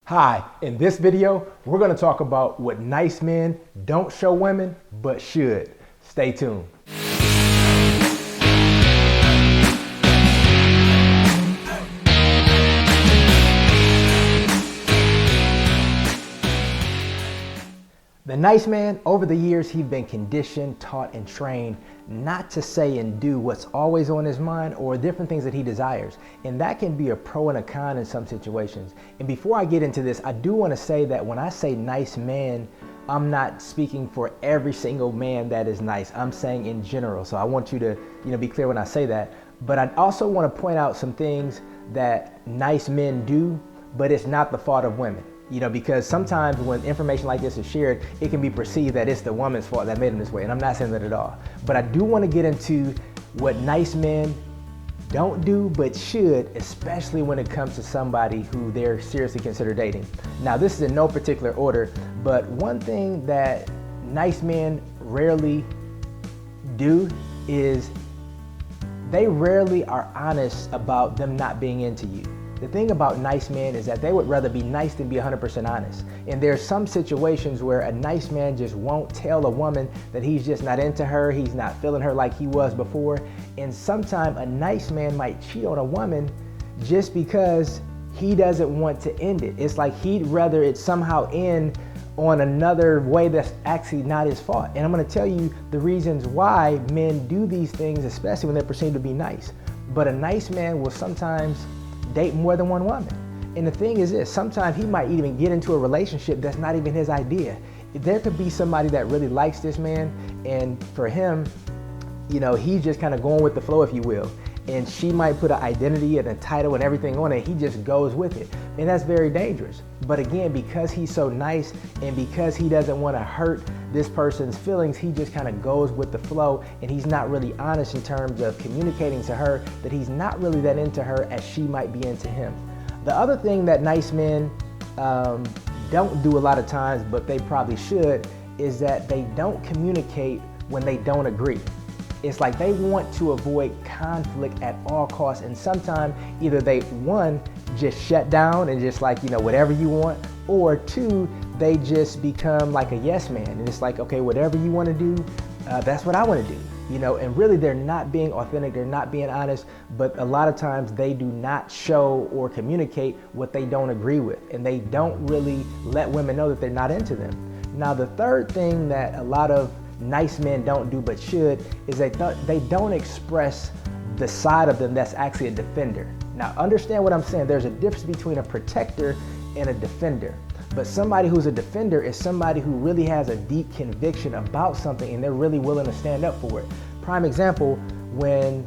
Hi, in this video, we're going to talk about what nice men don't show women, but should. Stay tuned. The nice man, over the years, he's been conditioned, taught, and trained not to say and do what's always on his mind or different things that he desires. And that can be a pro and a con in some situations. And before I get into this, I do want to say that when I say nice man, I'm not speaking for every single man that is nice. I'm saying in general. So I want you to, be clear when I say that. But I also want to point out some things that nice men do, but it's not the fault of women. Because sometimes when information like this is shared, it can be perceived that it's the woman's fault that made him this way. And I'm not saying that at all. But I do want to get into what nice men don't do, but should, especially when it comes to somebody who they're seriously consider dating. Now, this is in no particular order, but one thing that nice men rarely do is they rarely are honest about them not being into you. The thing about nice men is that they would rather be nice than be 100% honest. And there's some situations where a nice man just won't tell a woman that he's just not into her, he's not feeling her like he was before. And sometimes a nice man might cheat on a woman just because he doesn't want to end it. It's like he'd rather it somehow end on another way that's actually not his fault. And I'm gonna tell you the reasons why men do these things, especially when they're perceived to be nice. But a nice man will sometimes date more than one woman. And the thing is this, sometimes he might even get into a relationship that's not even his idea. There could be somebody that really likes this man, and for him, he's just kind of going with the flow, if you will. And she might put an identity and a title and everything on it. He just goes with it. And that's very dangerous. But again, because he's so nice and because he doesn't want to hurt this person's feelings, he just kind of goes with the flow, and he's not really honest in terms of communicating to her that he's not really that into her as she might be into him. The other thing that nice men don't do a lot of times, but they probably should, is that they don't communicate when they don't agree. It's like they want to avoid conflict at all costs, and sometimes either they, one, just shut down and just like, whatever you want, or two, they just become like a yes man, and it's like, okay, whatever you want to do, that's what I want to do, and really they're not being authentic, they're not being honest, but a lot of times they do not show or communicate what they don't agree with, and they don't really let women know that they're not into them. Now, the third thing that a lot of nice men don't do but should is they don't express the side of them that's actually a defender. Now, understand what I'm saying. There's a difference between a protector and a defender. But somebody who's a defender is somebody who really has a deep conviction about something and they're really willing to stand up for it. Prime example, when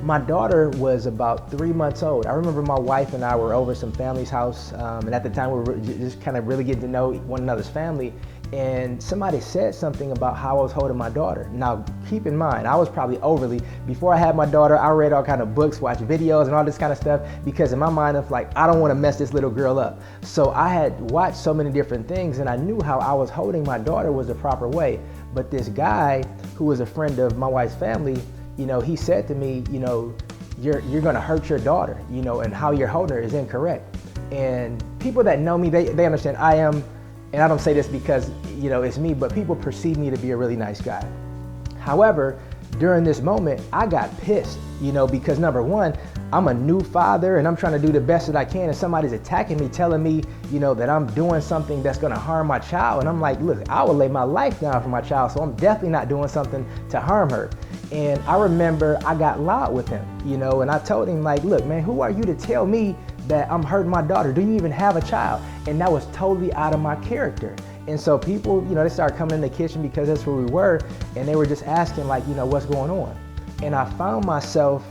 my daughter was about 3 months old, I remember my wife and I were over some family's house, and at the time we were just kind of really getting to know one another's family, and somebody said something about how I was holding my daughter. Now, keep in mind, I was probably overly, before I had my daughter, I read all kind of books, watched videos and all this kind of stuff, because in my mind, I'm like, I don't want to mess this little girl up. So I had watched so many different things, and I knew how I was holding my daughter was the proper way. But this guy, who was a friend of my wife's family, he said to me, you're going to hurt your daughter, and how you're holding her is incorrect. And people that know me, they understand I am, and I don't say this because, it's me, but people perceive me to be a really nice guy. However, during this moment, I got pissed, because number one, I'm a new father and I'm trying to do the best that I can, and somebody's attacking me, telling me, that I'm doing something that's gonna harm my child. And I'm like, look, I will lay my life down for my child, so I'm definitely not doing something to harm her. And I remember I got loud with him, and I told him, like, look, man, who are you to tell me that I'm hurting my daughter? Do you even have a child? And that was totally out of my character. And so people, they started coming in the kitchen because that's where we were, and they were just asking, like, what's going on? And I found myself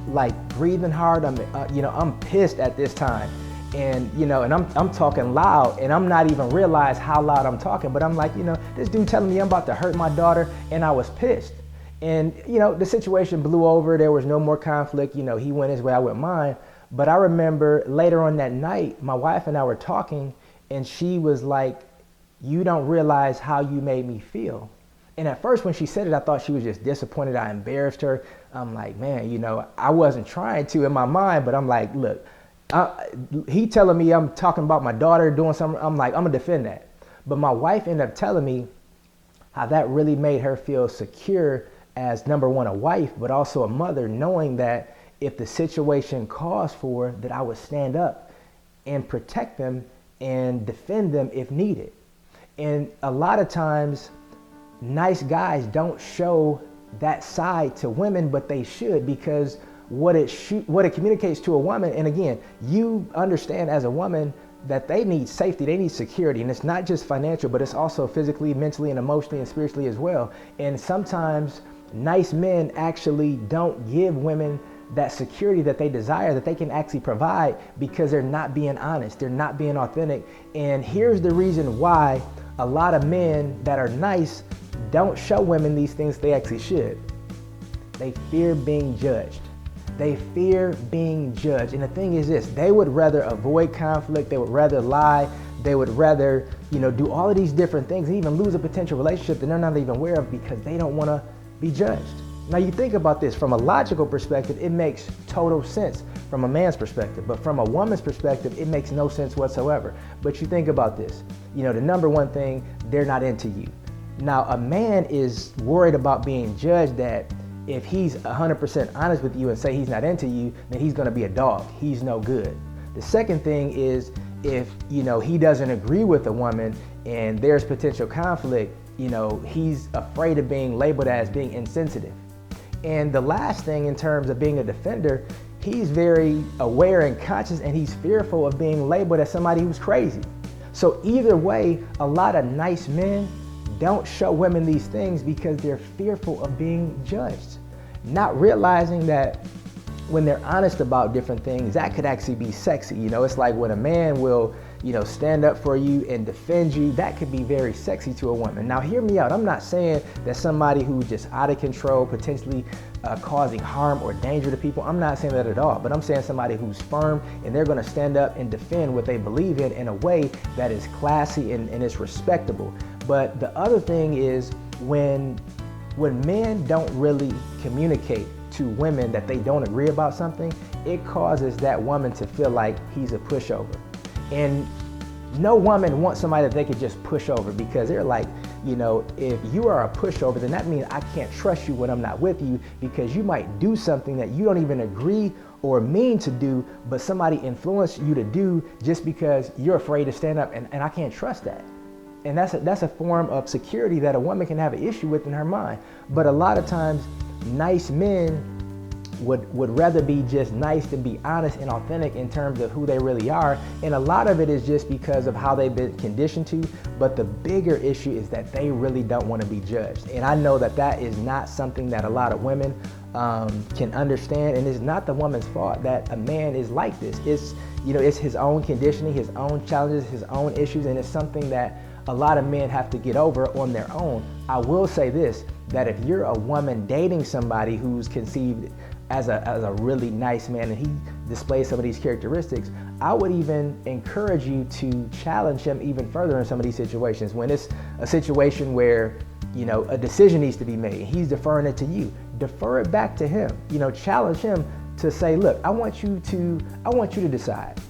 like breathing hard. I'm pissed at this time, and and I'm talking loud, and I'm not even realize how loud I'm talking. But I'm like, this dude telling me I'm about to hurt my daughter, and I was pissed. And the situation blew over. There was no more conflict. He went his way, I went mine. But I remember later on that night, my wife and I were talking, and she was like, you don't realize how you made me feel. And at first when she said it, I thought she was just disappointed I embarrassed her. I'm like, man, I wasn't trying to in my mind, but I'm like, look, He telling me I'm talking about my daughter doing something. I'm like, I'm gonna defend that. But my wife ended up telling me how that really made her feel secure as, number one, a wife, but also a mother, knowing that if the situation calls for, that I would stand up and protect them and defend them if needed. And a lot of times, nice guys don't show that side to women, but they should, because what it communicates to a woman, and again, you understand as a woman that they need safety, they need security, and it's not just financial, but it's also physically, mentally, and emotionally, and spiritually as well. And sometimes nice men actually don't give women that security that they desire, that they can actually provide, because they're not being honest, they're not being authentic. And here's the reason why a lot of men that are nice don't show women these things they actually should. They fear being judged. They fear being judged. And the thing is this, they would rather avoid conflict, they would rather lie, they would rather, do all of these different things and even lose a potential relationship that they're not even aware of, because they don't want to be judged. Now you think about this from a logical perspective, it makes total sense from a man's perspective, but from a woman's perspective, it makes no sense whatsoever. But you think about this, the number one thing, they're not into you. Now a man is worried about being judged, that if he's 100% honest with you and say he's not into you, then he's going to be a dog. He's no good. The second thing is, if he doesn't agree with a woman and there's potential conflict, he's afraid of being labeled as being insensitive. And the last thing, in terms of being a defender, he's very aware and conscious, and he's fearful of being labeled as somebody who's crazy. So either way, a lot of nice men don't show women these things because they're fearful of being judged, not realizing that when they're honest about different things, that could actually be sexy. It's like when a man will, stand up for you and defend you, that could be very sexy to a woman. Now hear me out. I'm not saying that somebody who's just out of control, potentially causing harm or danger to people, I'm not saying that at all, but I'm saying somebody who's firm and they're gonna stand up and defend what they believe in a way that is classy and is respectable. But the other thing is, when men don't really communicate to women that they don't agree about something, it causes that woman to feel like he's a pushover. And no woman wants somebody that they could just push over, because they're like, if you are a pushover, then that means I can't trust you when I'm not with you, because you might do something that you don't even agree or mean to do, but somebody influenced you to do just because you're afraid to stand up, and I can't trust that. And that's a form of security that a woman can have an issue with in her mind. But a lot of times, nice men would rather be just nice than be honest and authentic in terms of who they really are. And a lot of it is just because of how they've been conditioned to. But the bigger issue is that they really don't want to be judged. And I know that is not something that a lot of women can understand. And it's not the woman's fault that a man is like this. It's his own conditioning, his own challenges, his own issues, and it's something that a lot of men have to get over on their own. I will say this, that if you're a woman dating somebody who's conceived as a really nice man and he displays some of these characteristics, I would even encourage you to challenge him even further in some of these situations. When it's a situation where a decision needs to be made, he's deferring it to you, defer it back to him. Challenge him to say, look, I want you to decide.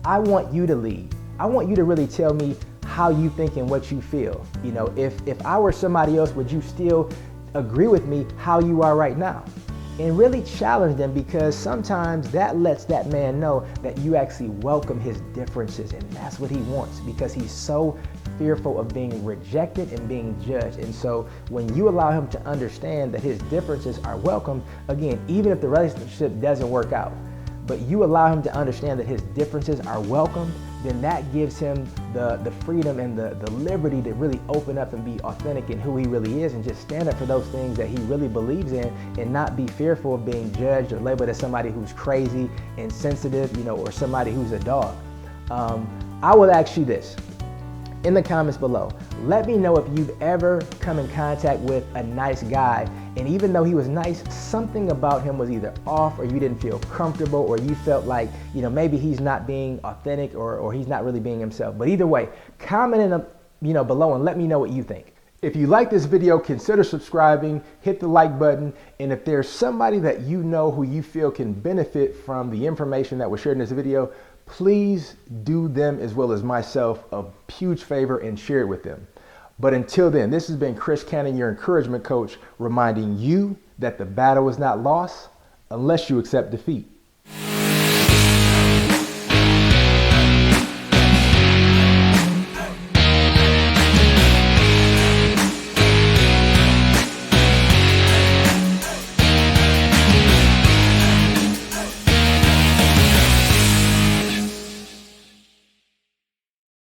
I want you to lead. I want you to really tell me how you think and what you feel. If I were somebody else, would you still agree with me how you are right now? And really challenge them, because sometimes that lets that man know that you actually welcome his differences, and that's what he wants, because he's so fearful of being rejected and being judged. And so when you allow him to understand that his differences are welcome, again, even if the relationship doesn't work out, but you allow him to understand that his differences are welcome, then that gives him the freedom and the liberty to really open up and be authentic in who he really is, and just stand up for those things that he really believes in, and not be fearful of being judged or labeled as somebody who's crazy, insensitive, or somebody who's a dog. I will ask you this in the comments below. Let me know if you've ever come in contact with a nice guy, and even though he was nice, something about him was either off, or you didn't feel comfortable, or you felt like, maybe he's not being authentic, or he's not really being himself. But either way, comment in below and let me know what you think. If you like this video, consider subscribing, hit the like button, and if there's somebody that you know who you feel can benefit from the information that was shared in this video, please do them as well as myself a huge favor and share it with them. But until then, this has been Chris Cannon, your encouragement coach, reminding you that the battle is not lost unless you accept defeat.